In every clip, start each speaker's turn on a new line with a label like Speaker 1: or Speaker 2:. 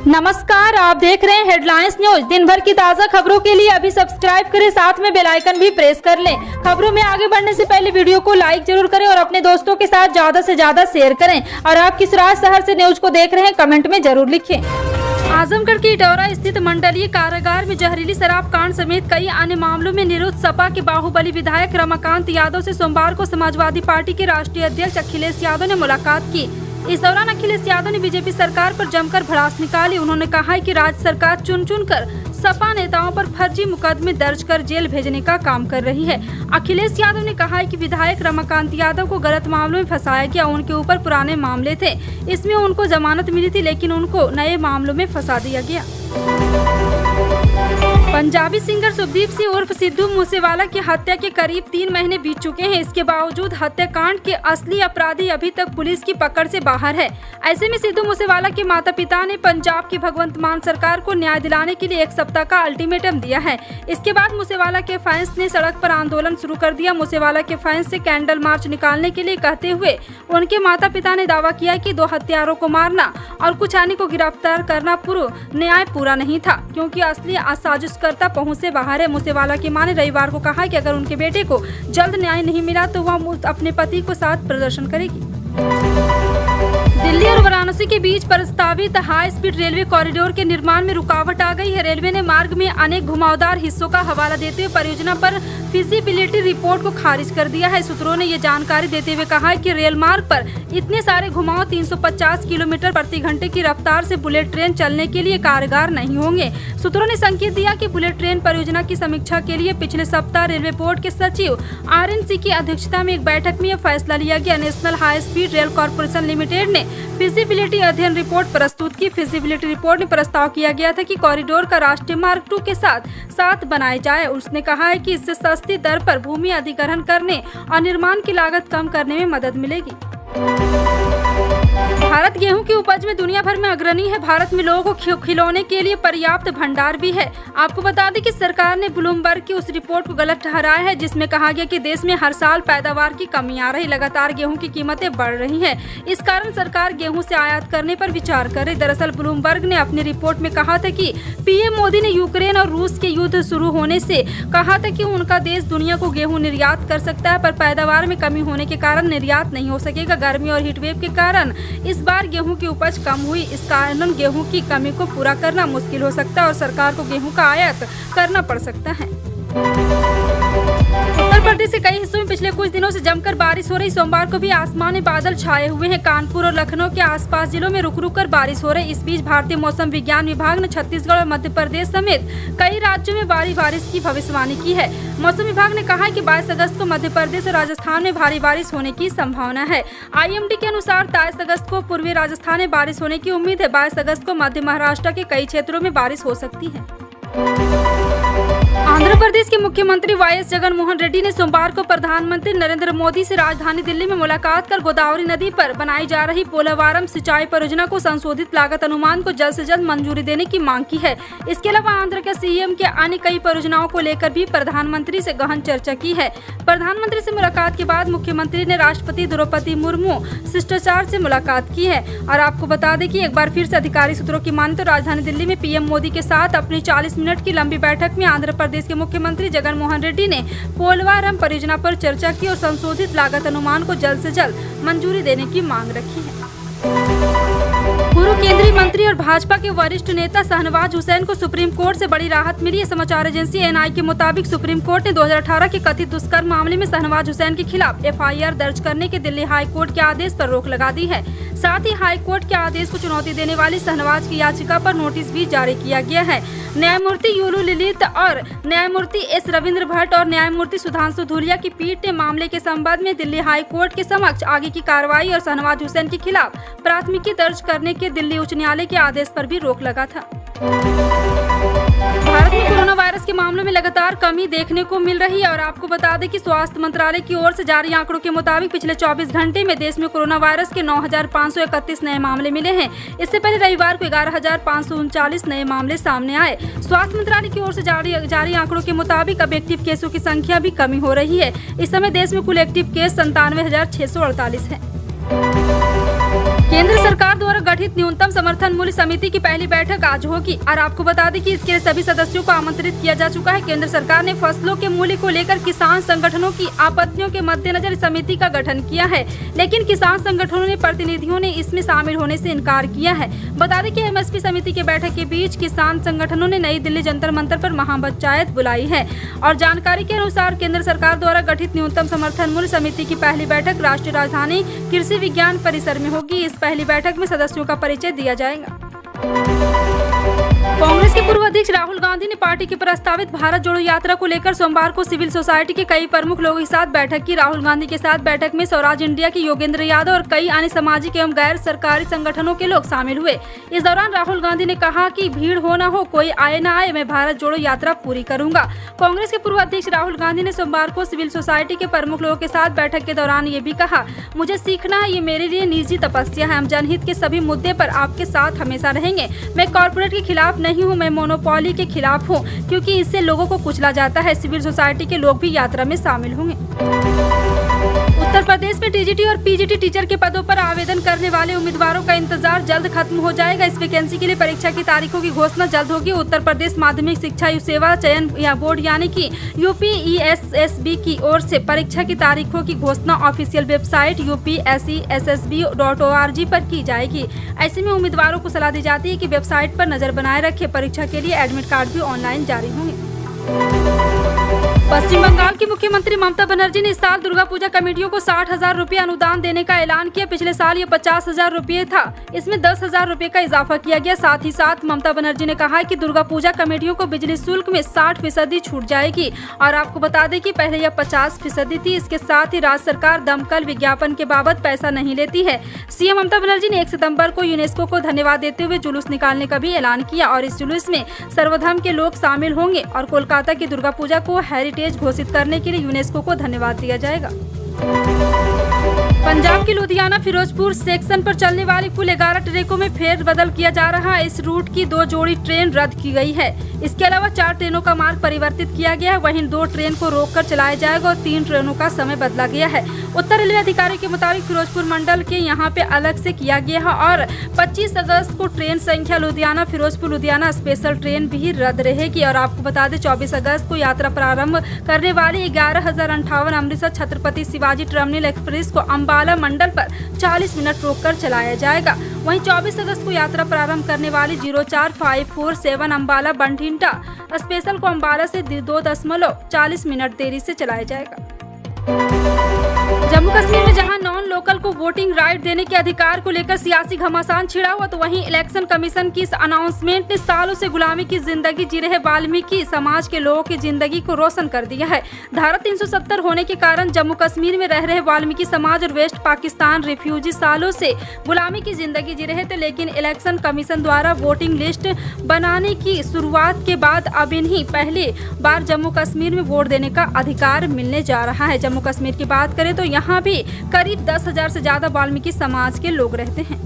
Speaker 1: नमस्कार, आप देख रहे हैं हेडलाइंस न्यूज। दिन भर की ताज़ा खबरों के लिए अभी सब्सक्राइब करें, साथ में बेल आइकन भी प्रेस कर लें। खबरों में आगे बढ़ने से पहले वीडियो को लाइक जरूर करें और अपने दोस्तों के साथ ज्यादा से ज्यादा शेयर करें। और आप किस शहर से न्यूज को देख रहे हैं, कमेंट में जरूर लिखें। आजमगढ़ के इटौरा स्थित मंडलीय कारागार में जहरीली शराब कांड समेत कई अन्य मामलों में निरुद्ध सपा के बाहुबली विधायक रमाकांत यादव से सोमवार को समाजवादी पार्टी के राष्ट्रीय अध्यक्ष अखिलेश यादव ने मुलाकात की। इस दौरान अखिलेश यादव ने बीजेपी सरकार पर जमकर भड़ास निकाली। उन्होंने कहा है कि राज्य सरकार चुन कर सपा नेताओं पर फर्जी मुकदमे दर्ज कर जेल भेजने का काम कर रही है। अखिलेश यादव ने कहा है कि विधायक रमाकांत यादव को गलत मामलों में फंसाया गया। उनके ऊपर पुराने मामले थे, इसमें उनको जमानत मिली थी, लेकिन उनको नए मामलों में फंसा दिया गया। पंजाबी सिंगर शुभदीप सिंह उर्फ सिद्धू मूसेवाला की हत्या के करीब 3 महीने बीत चुके हैं। इसके बावजूद हत्याकांड के असली अपराधी अभी तक पुलिस की पकड़ से बाहर है। ऐसे में सिद्धू मूसेवाला के माता पिता ने पंजाब की भगवंत मान सरकार को न्याय दिलाने के लिए 1 सप्ताह का अल्टीमेटम दिया है। इसके बाद मूसेवाला के फैंस ने सड़क पर आंदोलन शुरू कर दिया। मूसेवाला के फैंस से कैंडल मार्च निकालने के लिए कहते हुए उनके माता पिता ने दावा किया कि 2 हत्यारों को मारना और कुछ अन्य को गिरफ्तार करना न्याय पूरा नहीं था, क्योंकि असली साजिशकर्ता पहुंच से बाहर है। मूसेवाला की मां ने रविवार को कहा कि अगर उनके बेटे को जल्द न्याय नहीं मिला तो वह अपने पति को साथ प्रदर्शन करेगी। दिल्ली और वाराणसी के बीच प्रस्तावित हाई स्पीड रेलवे कॉरिडोर के निर्माण में रुकावट आ गई है। रेलवे ने मार्ग में अनेक घुमावदार हिस्सों का हवाला देते हुए परियोजना पर फिजिबिलिटी रिपोर्ट को खारिज कर दिया है। सूत्रों ने ये जानकारी देते हुए कहा है कि रेल मार्ग पर इतने सारे घुमाव 350 किलोमीटर प्रति घंटे की रफ्तार से बुलेट ट्रेन चलने के लिए कारगर नहीं होंगे। सूत्रों ने संकेत दिया कि बुलेट ट्रेन परियोजना की समीक्षा के लिए पिछले सप्ताह रेलवे बोर्ड के सचिव RNC की अध्यक्षता में एक बैठक में यह फैसला लिया गया। National high speed rail corporation limited ने फिजिबिलिटी अध्ययन रिपोर्ट प्रस्तुत की। फिजिबिलिटी रिपोर्ट में प्रस्ताव किया गया था कि कॉरिडोर का राष्ट्रीय मार्ग 2 के साथ बनाया जाए। उसने कहा है कि इससे सस्ती दर पर भूमि अधिग्रहण करने और निर्माण की लागत कम करने में मदद मिलेगी। भारत गेहूं की उपज में दुनिया भर में अग्रणी है। भारत में लोगों को खिलौने के लिए पर्याप्त भंडार भी है। आपको बता दें कि सरकार ने ब्लूमबर्ग की उस रिपोर्ट को गलत ठहराया है जिसमें कहा गया कि देश में हर साल पैदावार की कमी आ रही। लगातार गेहूं की कीमतें बढ़ रही हैं। इस कारण सरकार गेहूं से आयात करने पर विचार कर रही। दरअसल ब्लूमबर्ग ने अपनी रिपोर्ट में कहा था कि PM मोदी ने यूक्रेन और रूस के युद्ध शुरू होने से कहा था कि उनका देश दुनिया को गेहूं निर्यात कर सकता है, पर पैदावार में कमी होने के कारण निर्यात नहीं हो सकेगा। गर्मी और हीटवेव के कारण इस बार गेहूं की उपज कम हुई। इस कारण गेहूं की कमी को पूरा करना मुश्किल हो सकता है और सरकार को गेहूं का आयात करना पड़ सकता है। उत्तर प्रदेश के कई हिस्सों में पिछले कुछ दिनों से जमकर बारिश हो रही। सोमवार को भी आसमान में बादल छाए हुए हैं। कानपुर और लखनऊ के आसपास जिलों में रुक रुक कर बारिश हो रही। इस बीच भारतीय मौसम विज्ञान विभाग ने छत्तीसगढ़ और मध्य प्रदेश समेत कई राज्यों में भारी बारिश की भविष्यवाणी की है। मौसम विभाग ने कहा है कि 22 अगस्त को मध्य प्रदेश और राजस्थान में भारी बारिश होने की संभावना है। IMD के अनुसार 23 अगस्त को पूर्वी राजस्थान में बारिश होने की उम्मीद है। 22 अगस्त को मध्य महाराष्ट्र के कई क्षेत्रों में बारिश हो सकती है। आंध्र प्रदेश के मुख्यमंत्री YS जगनमोहन रेड्डी ने सोमवार को प्रधानमंत्री नरेंद्र मोदी से राजधानी दिल्ली में मुलाकात कर गोदावरी नदी पर बनाई जा रही पोलावरम सिंचाई परियोजना को संशोधित लागत अनुमान को जल्द से जल्द मंजूरी देने की मांग की है। इसके अलावा आंध्र के CM के अन्य कई परियोजनाओं को लेकर भी प्रधानमंत्री से गहन चर्चा की है। प्रधानमंत्री से मुलाकात के बाद मुख्यमंत्री ने राष्ट्रपति द्रौपदी मुर्मू शिष्टाचार से मुलाकात की है। और आपको बता दें कि एक बार फिर से अधिकारी सूत्रों की माने तो राजधानी दिल्ली में PM मोदी के साथ अपनी 40 मिनट की लंबी बैठक में आंध्र प्रदेश के मुख्यमंत्री जगनमोहन रेड्डी ने पोलावरम परियोजना पर चर्चा की और संशोधित लागत अनुमान को जल्द से जल्द मंजूरी देने की मांग रखी है। पूर्व केंद्रीय मंत्री और भाजपा के वरिष्ठ नेता शहनवाज हुसैन को सुप्रीम कोर्ट से बड़ी राहत मिली है। समाचार एजेंसी NI के मुताबिक सुप्रीम कोर्ट ने 2018 के कथित दुष्कर्म मामले में शहनवाज हुसैन के खिलाफ FIR दर्ज करने के दिल्ली हाई कोर्ट के आदेश पर रोक लगा दी है। साथ ही हाई कोर्ट के आदेश को चुनौती देने वाली शहनवाज की याचिका पर नोटिस भी जारी किया गया है। न्यायमूर्ति यूलू ललित और न्यायमूर्ति S रविंद्र भट्ट और न्यायमूर्ति सुधांशु धूलिया की पीठ ने मामले के संबंध में दिल्ली हाई कोर्ट के समक्ष आगे की कार्रवाई और शहनवाज हुसैन के खिलाफ प्राथमिकी दर्ज करने के दिल्ली उच्च न्यायालय के आदेश पर भी रोक लगा था। भारत में कोरोना वायरस के मामलों में लगातार कमी देखने को मिल रही है। और आपको बता दें कि स्वास्थ्य मंत्रालय की ओर से जारी आंकड़ों के मुताबिक पिछले 24 घंटे में देश में कोरोना वायरस के 9,531 नए मामले मिले हैं। इससे पहले रविवार को 11,539 नए मामले सामने आए। स्वास्थ्य मंत्रालय की ओर से जारी आंकड़ों के मुताबिक अब एक्टिव केसों की संख्या भी कमी हो रही है। इस समय देश में कुल एक्टिव केस 97,648 है। केंद्र सरकार द्वारा गठित न्यूनतम समर्थन मूल्य समिति की पहली बैठक आज होगी और आपको बता दें कि इसके लिए सभी सदस्यों को आमंत्रित किया जा चुका है। केंद्र सरकार ने फसलों के मूल्य को लेकर किसान संगठनों की आपत्तियों के मद्देनजर समिति का गठन किया है, लेकिन किसान संगठनों ने प्रतिनिधियों ने इसमें शामिल होने से इनकार किया है। बता दें कि एमएसपी समिति की बैठक के बीच किसान संगठनों ने नई दिल्ली जंतर मंतर पर महापंचायत बुलाई है और जानकारी के अनुसार केंद्र सरकार द्वारा गठित न्यूनतम समर्थन मूल्य समिति की पहली बैठक राष्ट्रीय राजधानी कृषि विज्ञान परिसर में होगी। इस पहली बैठक में सदस्यों का परिचय दिया जाएगा। कांग्रेस के पूर्व अध्यक्ष राहुल गांधी ने पार्टी की प्रस्तावित भारत जोड़ो यात्रा को लेकर सोमवार को सिविल सोसाइटी के कई प्रमुख लोगों के साथ बैठक की। राहुल गांधी के साथ बैठक में स्वराज इंडिया के योगेंद्र यादव और कई अन्य सामाजिक एवं गैर सरकारी संगठनों के लोग शामिल हुए। इस दौरान राहुल गांधी ने कहा कि भीड़ हो न हो, कोई आए न आए, मैं भारत जोड़ो यात्रा पूरी करूंगा। कांग्रेस के पूर्व अध्यक्ष राहुल गांधी ने सोमवार को सिविल सोसाइटी के प्रमुख लोगों के साथ बैठक के दौरान ये भी कहा, मुझे सीखना है, ये मेरे लिए निजी तपस्या है। हम जनहित के सभी मुद्दे पर आपके साथ हमेशा रहेंगे। मैं कॉर्पोरेट के खिलाफ नहीं हूँ, मैं मोनोपोली के खिलाफ हूँ, क्योंकि इससे लोगों को कुचला जाता है। सिविल सोसाइटी के लोग भी यात्रा में शामिल होंगे। उत्तर प्रदेश में टीजीटी और पीजीटी टीचर के पदों पर आवेदन करने वाले उम्मीदवारों का इंतजार जल्द खत्म हो जाएगा। इस वैकेंसी के लिए परीक्षा की तारीखों की घोषणा जल्द होगी। उत्तर प्रदेश माध्यमिक शिक्षा सेवा चयन या बोर्ड यानी कि यूपीईएसएसबी की ओर से परीक्षा की तारीखों की घोषणा ऑफिशियल वेबसाइट upscsb.org पर की जाएगी। ऐसे में उम्मीदवारों को सलाह दी जाती है कि वेबसाइट पर नजर बनाए रखें। परीक्षा के लिए एडमिट कार्ड भी ऑनलाइन जारी होंगे। पश्चिम बंगाल की मुख्यमंत्री ममता बनर्जी ने इस साल दुर्गा पूजा कमेटियों को 60,000 रुपए अनुदान देने का ऐलान किया। पिछले साल ये 50,000 रुपए था, इसमें 10,000 रुपए का इजाफा किया गया। साथ ही साथ ममता बनर्जी ने कहा कि दुर्गा पूजा कमेटियों को बिजली शुल्क में 60% छूट जाएगी और आपको बता दें कि पहले यह 50% थी। इसके साथ ही राज्य सरकार दमकल विज्ञापन के बाबत पैसा नहीं लेती है। सीएम ममता बनर्जी ने 1 सितम्बर को यूनेस्को को धन्यवाद देते हुए जुलूस निकालने का भी ऐलान किया और इस जुलूस में सर्वधर्म के लोग शामिल होंगे और कोलकाता की दुर्गा पूजा को हेरिटेज घोषित करने के लिए यूनेस्को को धन्यवाद दिया जाएगा। पंजाब की लुधियाना फिरोजपुर सेक्शन पर चलने वाली कुल 11 ट्रैकों में फेरबदल किया जा रहा है। इस रूट की 2 जोड़ी ट्रेन रद्द की गई है। इसके अलावा 4 ट्रेनों का मार्ग परिवर्तित किया गया है। वहीं 2 ट्रेन को रोककर चलाया जाएगा और 3 ट्रेनों का समय बदला गया है। उत्तर रेलवे अधिकारी के मुताबिक फिरोजपुर मंडल के यहां पे अलग से किया गया है और 25 अगस्त को ट्रेन संख्या लुधियाना फिरोजपुर लुधियाना स्पेशल ट्रेन भी रद्द रहेगी। और आपको बता दें 24 अगस्त को यात्रा प्रारंभ करने वाली 11,058 अमृतसर छत्रपति शिवाजी टर्मिनल एक्सप्रेस को अम्बाला मंडल पर 40 मिनट रोककर चलाया जाएगा। वहीं 24 अगस्त को यात्रा प्रारंभ करने वाली 04547 अम्बाला बंठिंटा स्पेशल को अम्बाला से 2.40 मिनट देरी से चलाया जाएगा। जम्मू कश्मीर में जहां नॉन लोकल को वोटिंग राइट देने के अधिकार को लेकर सियासी घमासान छिड़ा हुआ, तो वहीं इलेक्शन कमीशन की इस अनाउंसमेंट ने सालों से गुलामी की जिंदगी जी रहे वाल्मीकि समाज के लोगों की जिंदगी को रोशन कर दिया है। धारा 370 होने के कारण जम्मू कश्मीर में रह रहे वाल्मीकि समाज और वेस्ट पाकिस्तान रिफ्यूजी सालों से गुलामी की जिंदगी जी रहे थे, लेकिन इलेक्शन कमीशन द्वारा वोटिंग लिस्ट बनाने की शुरुआत के बाद अब इन्हीं पहली बार जम्मू कश्मीर में वोट देने का अधिकार मिलने जा रहा है। जम्मू कश्मीर की बात करें तो यहाँ भी करीब 10,000 से ज्यादा वाल्मीकि समाज के लोग रहते हैं।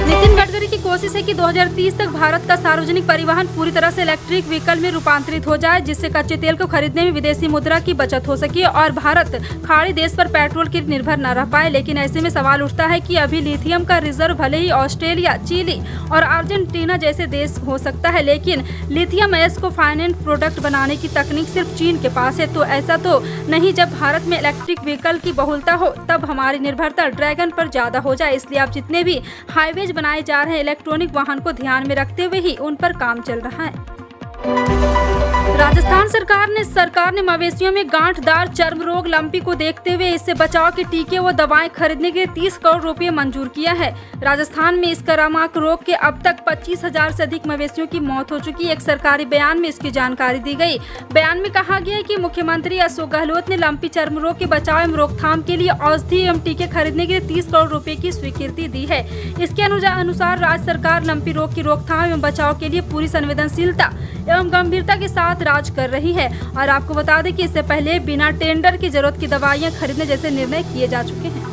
Speaker 1: नितिन गडकरी की कोशिश है कि 2030 तक भारत का सार्वजनिक परिवहन पूरी तरह से इलेक्ट्रिक व्हीकल में रूपांतरित हो जाए, जिससे कच्चे तेल को खरीदने में विदेशी मुद्रा की बचत हो सके और भारत खाड़ी देश पर पेट्रोल की निर्भर न रह पाए। लेकिन ऐसे में सवाल उठता है कि अभी लिथियम का रिजर्व भले ही ऑस्ट्रेलिया, चिली और अर्जेंटीना जैसे देश हो सकता है, लेकिन लिथियम एस को फाइनेंस प्रोडक्ट बनाने की तकनीक सिर्फ चीन के पास है। तो ऐसा तो नहीं जब भारत में इलेक्ट्रिक व्हीकल की बहुलता हो तब हमारी निर्भरता ड्रैगन पर ज्यादा हो जाए। इसलिए अब जितने भी हाईवेज बनाए जा रहे हैं इलेक्ट्रॉनिक वाहन को ध्यान में रखते हुए ही उन पर काम चल रहा है। राजस्थान सरकार ने मवेशियों में गांठदार चर्म रोग लंपी को देखते हुए इससे बचाव के टीके व दवाएं खरीदने के 30 करोड़ रुपए मंजूर किया है। राजस्थान में इस करामाक रोग के अब तक 25,000 से अधिक मवेशियों की मौत हो चुकी है। एक सरकारी बयान में इसकी जानकारी दी गई। बयान में कहा गया है कि मुख्यमंत्री अशोक गहलोत ने लंपी चर्म रोग के बचाव एवं रोकथाम के लिए औषधि एवं टीके खरीदने के लिए 30 करोड़ रुपए की स्वीकृति दी है। इसके अनुसार राज्य सरकार लंपी रोग की रोकथाम एवं बचाव के लिए पूरी संवेदनशीलता एवं गंभीरता के साथ राज कर रही है। और आपको बता दें कि इससे पहले बिना टेंडर की जरूरत की दवाइयां खरीदने जैसे निर्णय किए जा चुके हैं।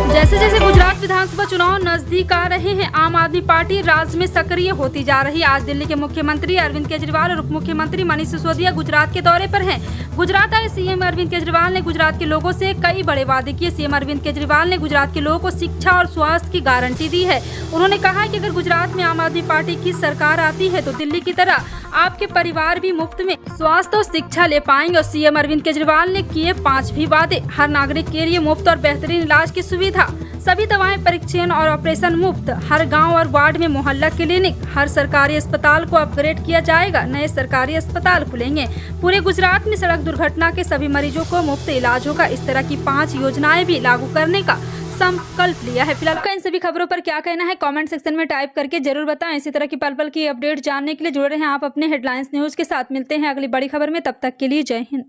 Speaker 1: जैसे जैसे गुजरात विधानसभा चुनाव नजदीक आ रहे हैं, आम आदमी पार्टी राज्य में सक्रिय होती जा रही है। आज दिल्ली के मुख्यमंत्री अरविंद केजरीवाल और उप मुख्यमंत्री मनीष सिसोदिया गुजरात के दौरे पर हैं। गुजरात आए सीएम अरविंद केजरीवाल ने गुजरात के लोगों से कई बड़े वादे किए। सीएम अरविंद केजरीवाल ने गुजरात के लोगों को शिक्षा और स्वास्थ्य की गारंटी दी है। उन्होंने कहा कि अगर गुजरात में आम आदमी पार्टी की सरकार आती है तो दिल्ली की तरह आपके परिवार भी मुफ्त में स्वास्थ्य और शिक्षा ले पाएंगे। और सीएम अरविंद केजरीवाल ने किए 5 भी वादे। हर नागरिक के लिए मुफ्त और बेहतरीन इलाज की सुविधा, सभी दवाएं, परीक्षण और ऑपरेशन मुफ्त, हर गांव और वार्ड में मोहल्ला क्लिनिक, हर सरकारी अस्पताल को अपग्रेड किया जाएगा, नए सरकारी अस्पताल खुलेंगे। पूरे गुजरात में सड़क दुर्घटना के सभी मरीजों को मुफ्त इलाज होगा। इस तरह की 5 योजनाएं भी लागू करने का संकल्प लिया है। फिलहाल का इन सभी खबरों पर क्या कहना है कमेंट सेक्शन में टाइप करके जरूर बताएं। इसी तरह की पल पल की अपडेट जानने के लिए जुड़े रहें आप अपने हेडलाइंस न्यूज के साथ। मिलते हैं अगली बड़ी खबर में, तब तक के लिए जय हिंद।